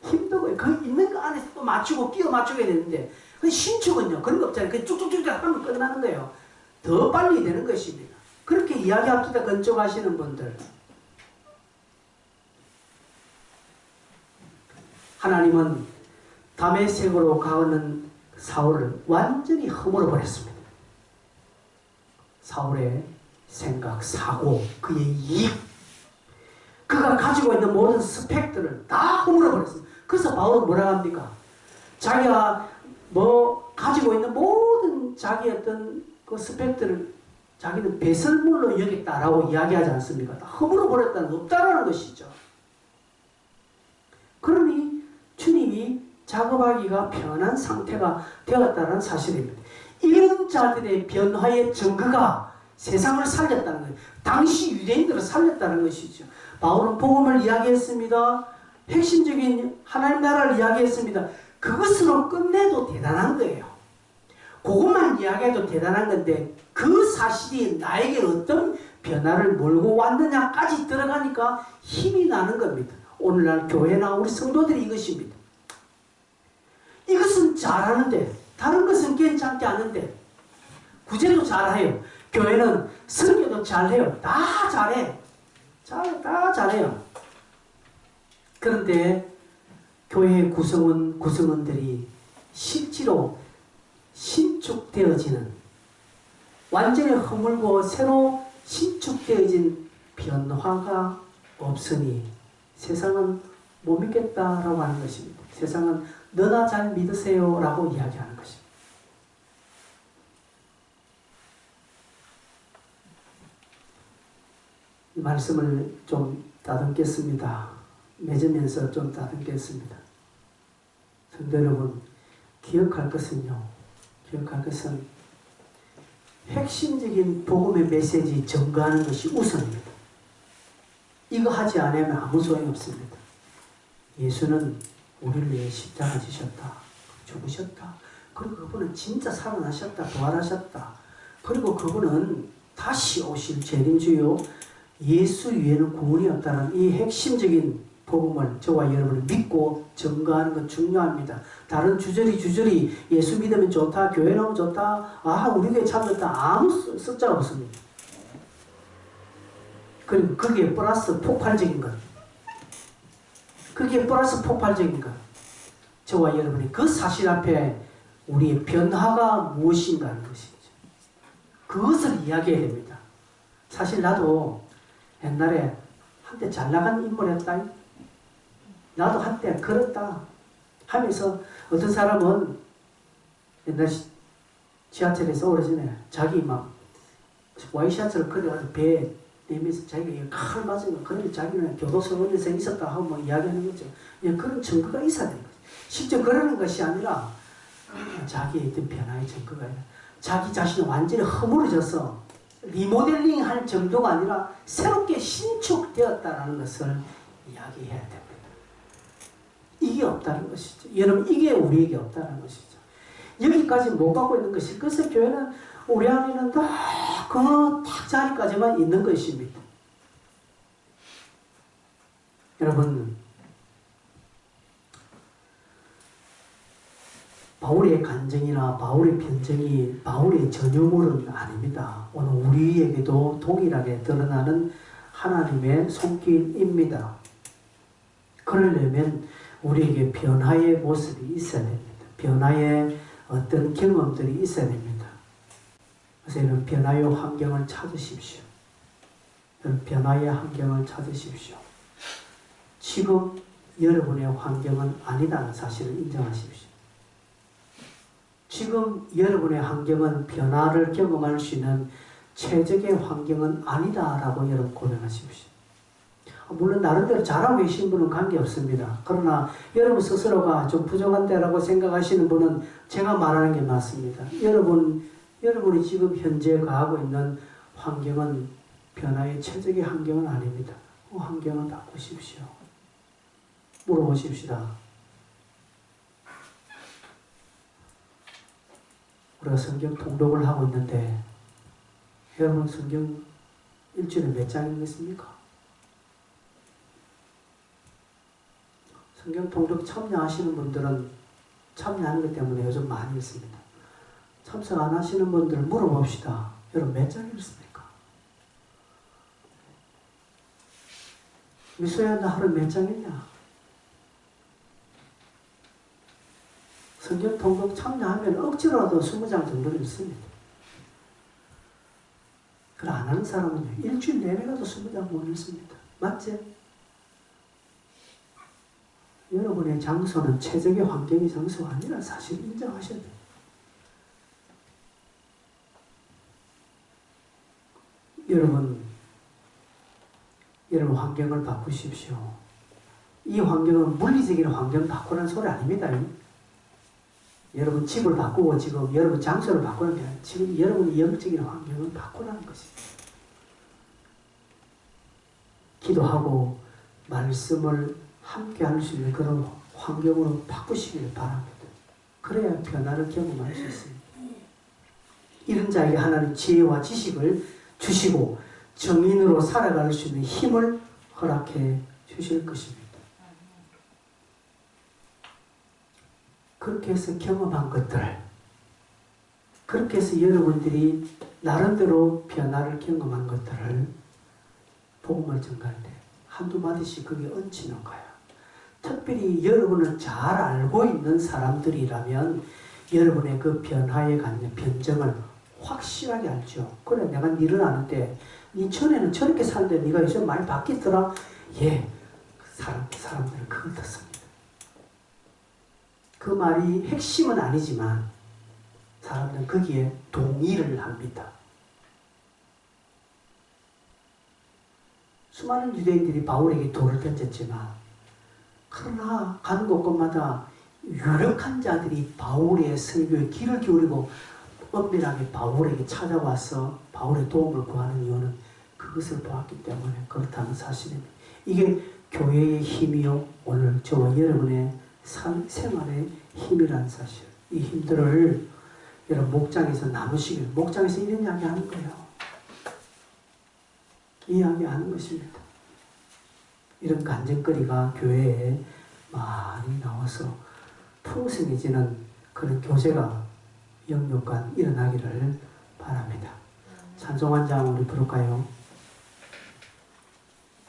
힘들어요. 그 있는 거 안에 또 맞추고 끼워 맞추게 되는데 그 신축은요 그런 거 없잖아요. 그냥 쭉쭉쭉 하면 끝나는 거예요. 더 빨리 되는 것입니다. 그렇게 이야기합시다. 건축하시는 분들. 하나님은 다메섹으로 가는 사울을 완전히 허물어 버렸습니다. 사울의 생각, 사고, 그의 이익, 그가 가지고 있는 모든 스펙들을 다 허물어 버렸습니다. 그래서 바울은 뭐라 합니까? 자기가 가지고 있는 모든 자기의 어떤 그 스펙들을 자기는 배설물로 여겼다라고 이야기하지 않습니까? 다 허물어 버렸다는 없다라는 것이죠. 그러니 주님이 작업하기가 편한 상태가 되었다는 사실입니다. 이런 자들의 변화의 증거가 세상을 살렸다는 거예요. 당시 유대인들을 살렸다는 것이죠. 바울은 복음을 이야기했습니다. 핵심적인 하나님 나라를 이야기했습니다. 그것으로 끝내도 대단한 거예요. 그것만 이야기해도 대단한 건데 그 사실이 나에게 어떤 변화를 몰고 왔느냐까지 들어가니까 힘이 나는 겁니다. 오늘날 교회나 우리 성도들이 이것입니다. 이것은 잘하는데 다른 것은 괜찮지 않은데 구제도 잘해요. 교회는 설교도 잘해요. 다 잘해. 다 잘해요. 그런데 교회의 구성원들이 실제로 신축되어지는 완전히 허물고 새로 신축되어진 변화가 없으니 세상은 못 믿겠다라고 하는 것입니다. 세상은 너나 잘 믿으세요 라고 이야기하는 것입니다. 이 말씀을 좀 다듬겠습니다. 맺으면서 좀 다듬겠습니다. 성도 여러분, 기억할 것은 핵심적인 복음의 메시지 전가하는 것이 우선입니다. 이거 하지 않으면 아무 소용이 없습니다. 예수는 우리를 위해 십자가 지셨다. 죽으셨다. 그리고 그분은 진짜 살아나셨다. 부활하셨다. 그리고 그분은 다시 오실 재림주요 예수 위에는 구원이 없다는 이 핵심적인 복음을 저와 여러분을 믿고 증거하는 것 중요합니다. 다른 주저리 예수 믿으면 좋다, 교회 나오면 좋다, 우리 교회 참 좋다, 아무 숫자가 없습니다. 그리고 거기에 플러스 폭발적인 것. 저와 여러분이 그 사실 앞에 우리의 변화가 무엇인가 하는 것이죠. 그것을 이야기해야 됩니다. 사실 나도 옛날에 한때 잘 나간 인물이었다. 나도 한때 그랬다 하면서 어떤 사람은 옛날 지하철에서 오래전에 자기 막 와이셔츠를 그려가지고 배에 내면서 자기가 칼 맞은 거 그러면 자기는 교도소원에서 있었다 하고 뭐 이야기하는 거죠. 그런 증거가 있어야 되는 거죠. 실제 그러는 것이 아니라 자기의 어떤 변화의 증거가 아니라 자기 자신이 완전히 허물어져서 리모델링 할 정도가 아니라 새롭게 신축되었다는 것을 이야기해야 됩니다. 이게 없다는 것이죠. 여러분, 이게 우리에게 없다는 것이죠. 여기까지 못 가고 있는 것이, 그래서 교회는 우리 안에는 딱 자리까지만 있는 것입니다. 여러분, 바울의 간증이나 바울의 편증이 바울의 전유물은 아닙니다. 오늘 우리에게도 동일하게 드러나는 하나님의 손길입니다. 그러려면 우리에게 변화의 모습이 있어야 됩니다. 변화의 어떤 경험들이 있어야 됩니다. 그래서 이런 변화의 환경을 찾으십시오. 이런 변화의 환경을 찾으십시오. 지금 여러분의 환경은 아니다는 사실을 인정하십시오. 지금 여러분의 환경은 변화를 경험할 수 있는 최적의 환경은 아니다라고 여러분 고백하십시오. 물론 나름대로 잘하고 계신 분은 관계없습니다. 그러나 여러분 스스로가 좀 부족한데라고 생각하시는 분은 제가 말하는 게 맞습니다. 여러분이 지금 현재 가하고 있는 환경은 변화의 최적의 환경은 아닙니다. 그 환경을 바꾸십시오. 물어보십시다. 우리가 성경 통독을 하고 있는데 여러분 성경 일주일에 몇 장 읽겠습니까? 성경 통독 참여하시는 분들은 참여하는 것 때문에 요즘 많이 읽습니다. 참석 안 하시는 분들 물어봅시다. 여러분 몇 장 읽습니까? 미소야 나 하루 몇 장 읽냐? 성경 통독 참여하면 억지로라도 20장 정도는 읽습니다. 그걸 안 하는 사람은 일주일 내내가도 20장 못 읽습니다. 맞지? 여러분의 장소는 최적의 환경의 장소가 아니라 사실 인정하셔야 돼요. 여러분 환경을 바꾸십시오. 이 환경은 물리적인 환경 바꾸라는 소리 아닙니다. 여러분 집을 바꾸고 지금 여러분 장소를 바꾸는 게 아니라 지금 여러분의 영적인 환경을 바꾸라는 것입니다. 기도하고 말씀을 함께 할 수 있는 그런 환경으로 바꾸시길 바랍니다. 그래야 변화를 경험할 수 있습니다. 이런 자에게 하나님 지혜와 지식을 주시고 정인으로 살아갈 수 있는 힘을 허락해 주실 것입니다. 그렇게 해서 경험한 것들, 그렇게 해서 여러분들이 나름대로 변화를 경험한 것들을 복음을 전가할 때 한두 마디씩 그게 얹히는 거예요. 특별히 여러분을 잘 알고 있는 사람들이라면 여러분의 그 변화에 관한 변정을 확실하게 알죠. 그래, 내가 니를 아는데 니 전에는 저렇게 살는데 니가 요즘 많이 바뀌었더라. 예, 사람들은 그걸 듣습니다. 그 말이 핵심은 아니지만 사람들은 거기에 동의를 합니다. 수많은 유대인들이 바울에게 돌을 던졌지만 그러나 가는 곳곳마다 유력한 자들이 바울의 설교에 귀를 기울이고 엄밀하게 바울에게 찾아와서 바울의 도움을 구하는 이유는 그것을 보았기 때문에 그렇다는 사실입니다. 이게 교회의 힘이요, 오늘 저와 여러분의 생활의 힘이라는 사실. 이 힘들을 여러분 목장에서 나누시길, 목장에서 이런 이야기 하는 거예요. 이야기하는 것입니다. 이런 간증거리가 교회에 많이 나와서 풍성해지는 그런 교제가 영육간 일어나기를 바랍니다. 찬송 한 장 우리 부를까요?